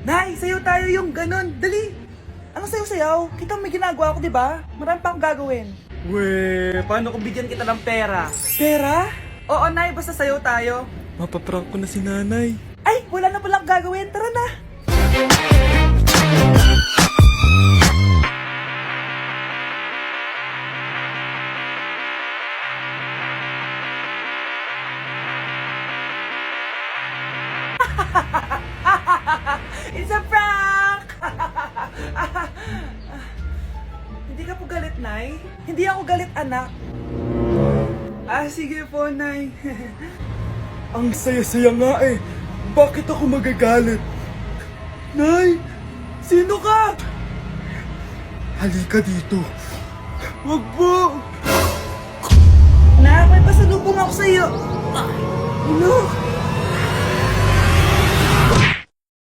Nay, sayo tayo yung ganun. Dali! Anong sayo-sayaw? Kita may ginagawa ako, di ba? Marami pa akong gagawin. Weh, paano kung bigyan kita ng pera? Pera? Oo, Nay, basta sayo tayo. Mapaprank ko na si nanay. Ay, wala na palang gagawin. Tara na! It's a prank! Hindi ka po galit, Nay? Hindi ako galit, anak. Sige po, Nay. Ang saya-saya nga eh. Bakit ako magagalit? Nay, sino ka? Halika dito. Wag po! Nak, may pasalubong ako sa'yo. Ano?